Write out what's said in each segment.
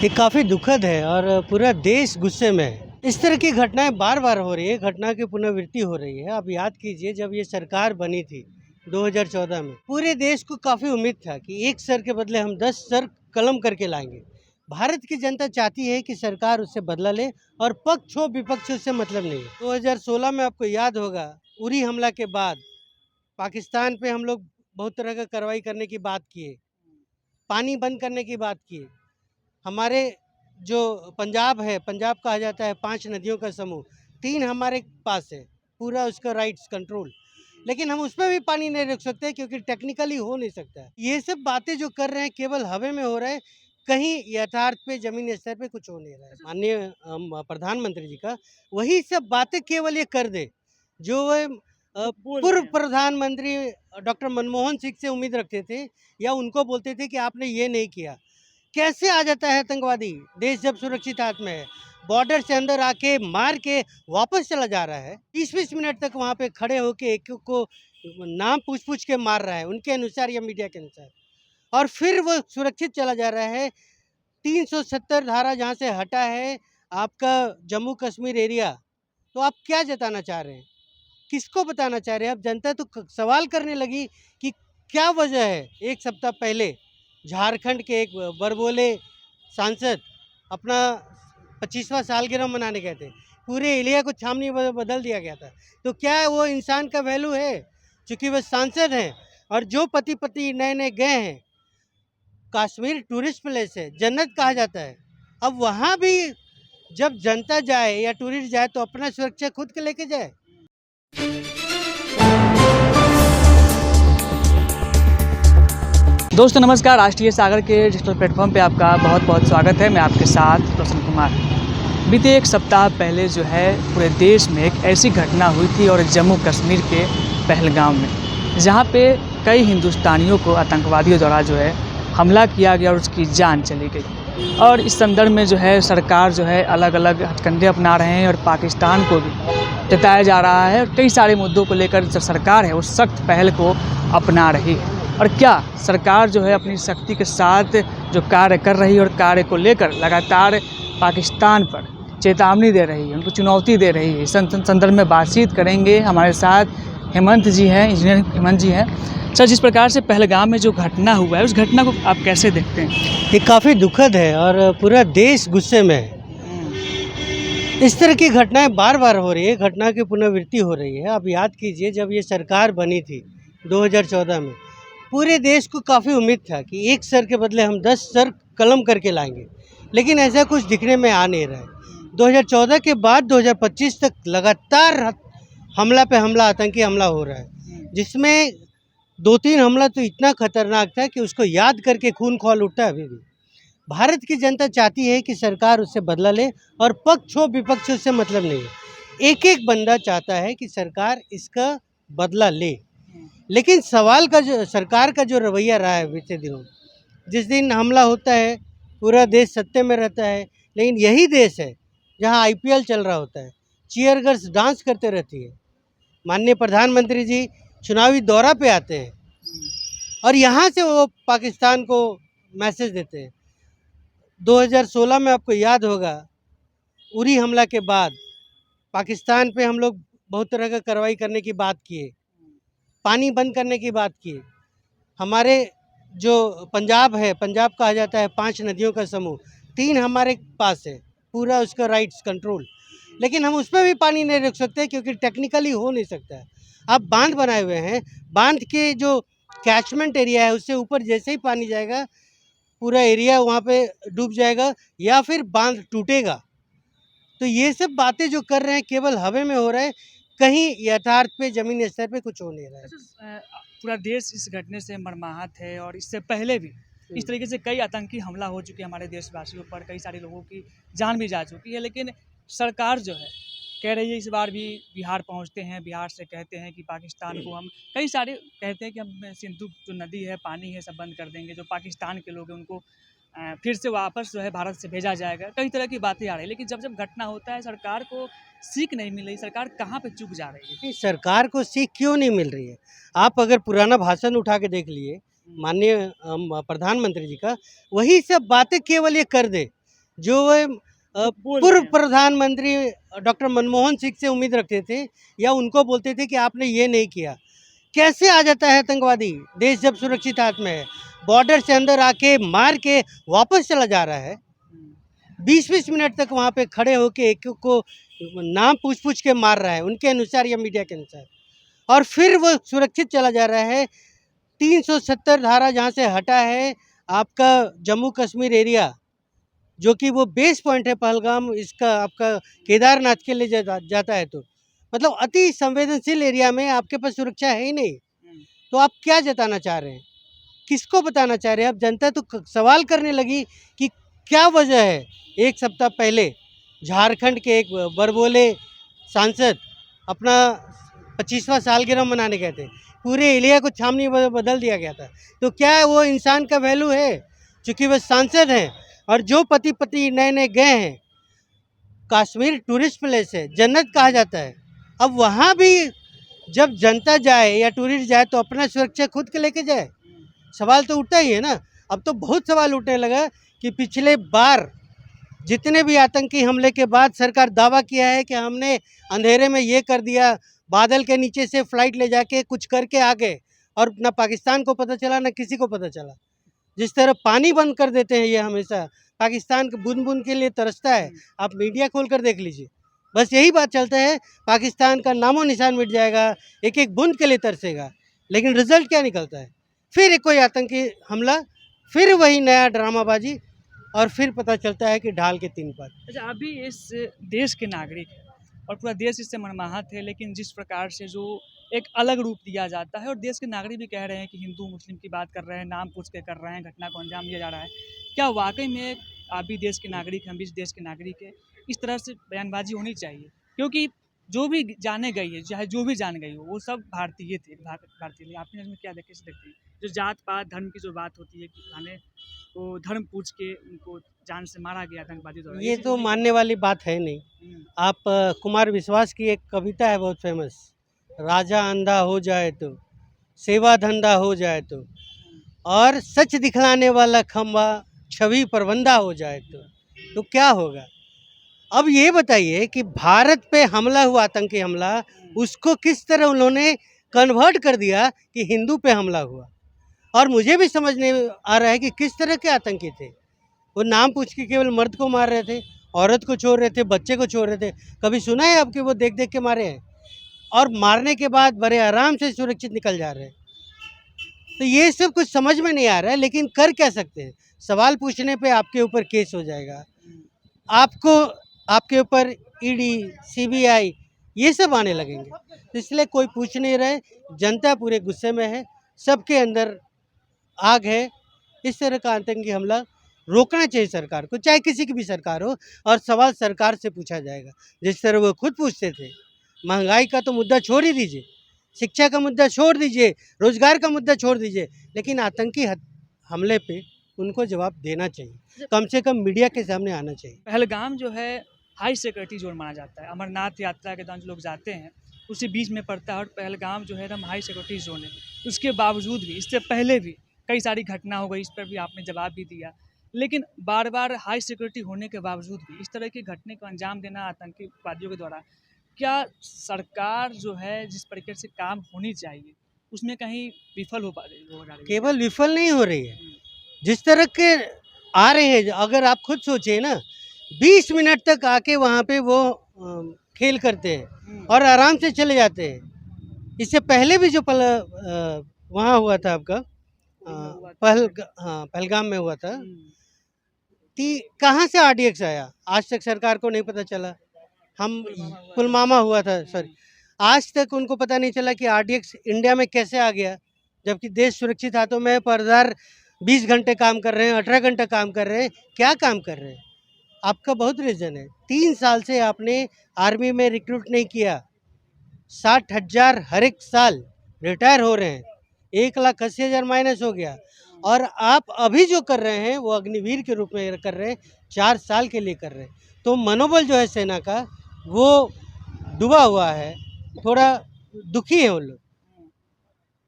ये काफ़ी दुखद है और पूरा देश गुस्से में है। इस तरह की घटनाएं बार बार हो रही है, घटना की पुनरावृत्ति हो रही है। आप याद कीजिए, जब ये सरकार बनी थी 2014 में, पूरे देश को काफ़ी उम्मीद था कि एक सर के बदले हम 10 सर कलम करके लाएंगे। भारत की जनता चाहती है कि सरकार उससे बदला ले और पक्ष हो विपक्ष उससे मतलब नहीं है। 2016 में आपको याद होगा, उरी हमला के बाद पाकिस्तान पे हम लोग बहुत तरह का कार्रवाई करने की बात किए, पानी बंद करने की बात की। हमारे जो पंजाब है, पंजाब कहा जाता है 5 नदियों का समूह, 3 हमारे पास है, पूरा उसका राइट्स कंट्रोल। लेकिन हम उसमें भी पानी नहीं रोक सकते क्योंकि टेक्निकली हो नहीं सकता है। ये सब बातें जो कर रहे हैं केवल हवा में हो रहा है, कहीं यथार्थ पे ज़मीनी स्तर पे कुछ हो नहीं रहा है। माननीय प्रधानमंत्री जी का वही सब बातें केवल ये कर दे, जो वह पूर्व प्रधानमंत्री डॉक्टर मनमोहन सिंह से उम्मीद रखते थे या उनको बोलते थे कि आपने ये नहीं किया। कैसे आ जाता है आतंकवादी? देश जब सुरक्षित हाथ में है, बॉर्डर से अंदर आके मार के वापस चला जा रहा है। 20-20 मिनट तक वहाँ पे खड़े होके एक को नाम पूछ-पूछ के मार रहा है, उनके अनुसार या मीडिया के अनुसार। और फिर वो सुरक्षित चला जा रहा है। 370 धारा जहाँ से हटा है आपका जम्मू कश्मीर एरिया, तो आप क्या जताना चाह रहे हैं? किसको बताना चाह रहे हैं? अब जनता तो सवाल करने लगी कि क्या वजह है। एक सप्ताह पहले झारखंड के एक बरबोले सांसद अपना 25वां सालगिरह मनाने गए थे, पूरे एरिया को छावनी बदल दिया गया था। तो क्या वो इंसान का वैल्यू है? चूँकि वह सांसद हैं और जो पति पत्नी नए नए गए हैं, कश्मीर टूरिस्ट प्लेस है, जन्नत कहा जाता है। अब वहाँ भी जब जनता जाए या टूरिस्ट जाए तो अपना सुरक्षा खुद के लेके जाए। दोस्तों नमस्कार, राष्ट्रीय सागर के डिजिटल प्लेटफॉर्म पे आपका बहुत बहुत स्वागत है। मैं आपके साथ रोशन कुमार। बीते एक सप्ताह पहले जो है पूरे देश में एक ऐसी घटना हुई थी और जम्मू कश्मीर के पहलगाम में, जहाँ पे कई हिंदुस्तानियों को आतंकवादियों द्वारा जो है हमला किया गया और उसकी जान चली गई। और इस संदर्भ में जो है सरकार जो है अलग अलग हथकंडे अपना रहे हैं और पाकिस्तान को भी जताया जा रहा है। कई सारे मुद्दों को लेकर जो सरकार है वो सख्त पहल को अपना रही है। और क्या सरकार जो है अपनी शक्ति के साथ जो कार्य कर रही है और कार्य को लेकर लगातार पाकिस्तान पर चेतावनी दे रही है, उनको चुनौती दे रही है। इस संदर्भ में बातचीत करेंगे। हमारे साथ हेमंत जी हैं, इंजीनियर हेमंत जी हैं। सर, जिस प्रकार से पहलगाम में जो घटना हुआ है उस घटना को आप कैसे देखते हैं? ये काफ़ी दुखद है और पूरा देश गुस्से में है। इस तरह की घटनाएं बार बार हो रही है, घटना की पुनरावृत्ति हो रही है। आप याद कीजिए, जब ये सरकार बनी थी 2014 में, पूरे देश को काफ़ी उम्मीद था कि एक सर के बदले हम 10 सर कलम करके लाएंगे। लेकिन ऐसा कुछ दिखने में आ नहीं रहा है। 2014 के बाद 2025 तक लगातार हमला पे हमला, आतंकी हमला हो रहा है, जिसमें 2-3 हमला तो इतना खतरनाक था कि उसको याद करके खून खौल उठता है अभी भी। भारत की जनता चाहती है कि सरकार उससे बदला ले और पक्ष हो विपक्ष उससे मतलब नहीं है। एक एक बंदा चाहता है कि सरकार इसका बदला ले। लेकिन सवाल का जो सरकार का जो रवैया रहा है बीते दिनों, जिस दिन हमला होता है पूरा देश सत्ते में रहता है, लेकिन यही देश है जहां आईपीएल चल रहा होता है, चीयर गर्ल्स डांस करते रहती है। माननीय प्रधानमंत्री जी चुनावी दौरा पे आते हैं और यहाँ से वो पाकिस्तान को मैसेज देते हैं। 2016 में आपको याद होगा, उरी हमला के बाद पाकिस्तान पे हम लोग बहुत तरह का कार्रवाई करने की बात किए, पानी बंद करने की बात की। हमारे जो पंजाब है, पंजाब कहा जाता है 5 नदियों का समूह, 3 हमारे पास है, पूरा उसका राइट्स कंट्रोल। लेकिन हम उसमें भी पानी नहीं रोक सकते क्योंकि टेक्निकली हो नहीं सकता है। अब बांध बनाए हुए हैं, बांध के जो कैचमेंट एरिया है उससे ऊपर जैसे ही पानी जाएगा पूरा एरिया वहाँ पे डूब जाएगा या फिर बांध टूटेगा। तो ये सब बातें जो कर रहे हैं केवल हवा में हो रहा है, कहीं यथार्थ पे ज़मीनी स्तर पे कुछ हो नहीं रहा है। अच्छा, पूरा देश इस घटने से मर्माहत है और इससे पहले भी इस तरीके से कई आतंकी हमला हो चुके हैं हमारे देशवासियों पर, कई सारे लोगों की जान भी जा चुकी है। लेकिन सरकार जो है कह रही है इस बार भी बिहार पहुंचते हैं, बिहार से कहते हैं कि पाकिस्तान को हम कई सारे कहते हैं कि हम सिंधु जो नदी है, पानी है, सब बंद कर देंगे। जो पाकिस्तान के लोग हैं उनको फिर से वापस जो है भारत से भेजा जाएगा। कई तरह की बातें आ रही है, लेकिन जब जब घटना होता है सरकार को सीख नहीं मिल रही। सरकार कहाँ पे चूक जा रही है? नहीं, सरकार को सीख क्यों नहीं मिल रही है? आप अगर पुराना भाषण उठा के देख लिए माननीय प्रधानमंत्री जी का, वही सब बातें केवल ये कर दे, जो वे पूर्व प्रधानमंत्री डॉक्टर मनमोहन सिंह से उम्मीद रखते थे या उनको बोलते थे कि आपने ये नहीं किया। कैसे आ जाता है आतंकवादी? देश जब सुरक्षित हाथ में है, बॉर्डर से अंदर आके मार के वापस चला जा रहा है। 20-20 मिनट तक वहाँ पे खड़े होके एक को नाम पूछ के मार रहा है, उनके अनुसार या मीडिया के अनुसार, और फिर वो सुरक्षित चला जा रहा है। 370 धारा जहाँ से हटा है आपका जम्मू कश्मीर एरिया, जो कि वो बेस पॉइंट है पहलगाम, इसका आपका केदारनाथ के लिए जाता है, तो मतलब अति संवेदनशील एरिया में आपके पास सुरक्षा है ही नहीं। तो आप क्या जताना चाह रहे हैं? किसको बताना चाह रहे हैं? अब जनता तो सवाल करने लगी कि क्या वजह है। एक सप्ताह पहले झारखंड के एक बरबोले सांसद अपना 25वां सालगिरह मनाने गए थे, पूरे एरिया को छावनी बदल दिया गया था। तो क्या वो इंसान का वैल्यू है? चूँकि वह सांसद हैं और जो पति पत्नी नए नए गए हैं, कश्मीर टूरिस्ट प्लेस है, जन्नत कहा जाता है। अब वहाँ भी जब जनता जाए या टूरिस्ट जाए तो अपना सुरक्षा खुद के लेके जाए। सवाल तो उठता ही है ना। अब तो बहुत सवाल उठने लगा कि पिछले बार जितने भी आतंकी हमले के बाद सरकार दावा किया है कि हमने अंधेरे में ये कर दिया, बादल के नीचे से फ्लाइट ले जाके कुछ करके आ गए, और ना पाकिस्तान को पता चला ना किसी को पता चला। जिस तरह पानी बंद कर देते हैं, ये हमेशा पाकिस्तान के बूंद बूंद के लिए तरसता है। आप मीडिया खोल कर देख लीजिए, बस यही बात चलता है। पाकिस्तान का नामो निशान मिट जाएगा, एक एक बूंद के लिए तरसेगा, लेकिन रिजल्ट क्या निकलता है? फिर कोई आतंकी हमला, फिर वही नया ड्रामाबाजी, और फिर पता चलता है कि ढाल के 3 पात। अच्छा, अभी इस देश के नागरिक हैं और पूरा देश इससे मनमाहत है, लेकिन जिस प्रकार से जो एक अलग रूप दिया जाता है और देश के नागरिक भी कह रहे हैं कि हिंदू मुस्लिम की बात कर रहे हैं, नाम पूछ के कर रहे हैं, घटना को अंजाम दिया जा रहा है, क्या वाकई में आप भी देश के नागरिक, हम भी इस देश के नागरिक हैं, इस तरह से बयानबाजी होनी चाहिए? क्योंकि जो भी जाने गई है, चाहे जो भी जान गई हो, वो सब भारतीय थे, भारतीय। आपने इसमें क्या देखे से देखते हैं जो जात पात धर्म की जो बात होती है कि फलाने को धर्म पूछ के उनको जान से मारा गया आतंकवादी द्वारा, ये चीज़ तो होनी मानने वाली बात है नहीं। चाहिए। आप कुमार विश्वास की एक कविता है बहुत फेमस, राजा अंधा हो जाए तो, सेवा धंधा हो जाए और सच दिखलाने वाला खंबा छवि परवंदा हो जाए तो क्या होगा? अब ये बताइए कि भारत पे हमला हुआ, आतंकी हमला, उसको किस तरह उन्होंने कन्वर्ट कर दिया कि हिंदू पे हमला हुआ। और मुझे भी समझ नहीं आ रहा है कि किस तरह के आतंकी थे। वो नाम पूछ के केवल मर्द को मार रहे थे, औरत को छोड़ रहे थे, बच्चे को छोड़ रहे थे। कभी सुना है आपके वो देख देख के मारे हैं? और मारने के बाद बड़े आराम से सुरक्षित निकल जा रहे हैं। तो ये सब कुछ समझ में नहीं आ रहा है, लेकिन कर क्या सकते हैं? सवाल पूछने पे आपके ऊपर केस हो जाएगा, आपको आपके ऊपर ईडी, सीबीआई ये सब आने लगेंगे। तो इसलिए कोई पूछ नहीं रहे, जनता पूरे गुस्से में है, सबके अंदर आग है। इस तरह का आतंकी हमला रोकना चाहिए सरकार को, चाहे किसी की भी सरकार हो, और सवाल सरकार से पूछा जाएगा जिस तरह वो खुद पूछते थे। महंगाई का तो मुद्दा छोड़ ही दीजिए, शिक्षा का मुद्दा छोड़ दीजिए, रोजगार का मुद्दा छोड़ दीजिए, लेकिन आतंकी हमले पे उनको जवाब देना चाहिए, कम से कम मीडिया के सामने आना चाहिए। पहलगाम जो है हाई सिक्योरिटी जोन माना जाता है। अमरनाथ यात्रा के दौरान जो लोग जाते हैं उसी बीच में पड़ता है और पहलगाम जो है एकदम हाई सिक्योरिटी जोन है। उसके बावजूद भी, इससे पहले भी कई सारी घटना हो गई, इस पर भी आपने जवाब भी दिया, लेकिन बार बार हाई सिक्योरिटी होने के बावजूद भी इस तरह की घटने को अंजाम देना आतंकवादियों के द्वारा, क्या सरकार जो है जिस तरीके से काम होनी चाहिए उसमें कहीं विफल हो जा रही है? केवल विफल नहीं हो रही है, जिस तरह के आ रहे हैं, अगर आप खुद सोचिए ना, 20 मिनट तक आके वहाँ पे वो खेल करते हैं और आराम से चले जाते हैं। इससे पहले भी जो वहाँ हुआ था आपका पहलगाम में हुआ था, कहाँ से आरडीएक्स आया आज तक सरकार को नहीं पता चला। हम पुलवामा हुआ था, सॉरी, आज तक उनको पता नहीं चला कि आरडीएक्स इंडिया में कैसे आ गया, जबकि देश सुरक्षित हाथों में। परदार 20 घंटे काम कर रहे हैं, 18 घंटे काम कर रहे हैं, क्या काम कर रहे हैं? आपका बहुत रीज़न है, 3 साल से आपने आर्मी में रिक्रूट नहीं किया। 60,000 हर एक साल रिटायर हो रहे हैं, 1,80,000 माइनस हो गया, और आप अभी जो कर रहे हैं वो अग्निवीर के रूप में कर रहे हैं, 4 साल के लिए कर रहे हैं। तो मनोबल जो है सेना का वो डूबा हुआ है, थोड़ा दुखी है वो लोग।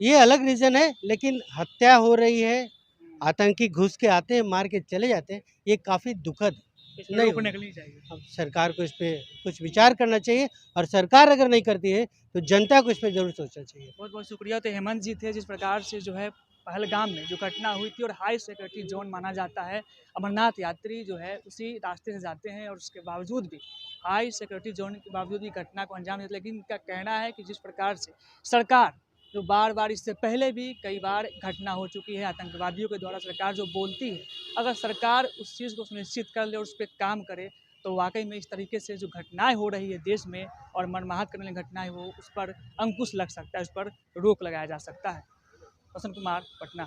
ये अलग रीज़न है, लेकिन हत्या हो रही है, आतंकी घुस के आते हैं, मार के चले जाते हैं, ये काफ़ी दुखद है। इस पर नहीं रोक होगा। निकलनी चाहिए। अब सरकार को इस पे कुछ विचार करना चाहिए और सरकार अगर नहीं करती है तो जनता को इस पे ज़रूर सोचना चाहिए। बहुत बहुत शुक्रिया। तो हेमंत जी थे जिस प्रकार से जो है पहलगाम में जो घटना हुई थी और हाई सिक्योरिटी जोन माना जाता है, अमरनाथ यात्री जो है उसी रास्ते से जाते हैं और उसके बावजूद भी हाई सिक्योरिटी जोन के बावजूद भी घटना को अंजाम देते, लेकिन इनका कहना है कि जिस प्रकार से सरकार जो बार बार इससे पहले भी कई बार घटना हो चुकी है आतंकवादियों के द्वारा, सरकार जो बोलती है अगर सरकार उस चीज़ को सुनिश्चित कर ले और उस पर काम करे तो वाकई में इस तरीके से जो घटनाएं हो रही है देश में और मर्माहत करने वाली घटनाएं हो उस पर अंकुश लग सकता है, उस पर रोक लगाया जा सकता है। वसंत कुमार, पटना।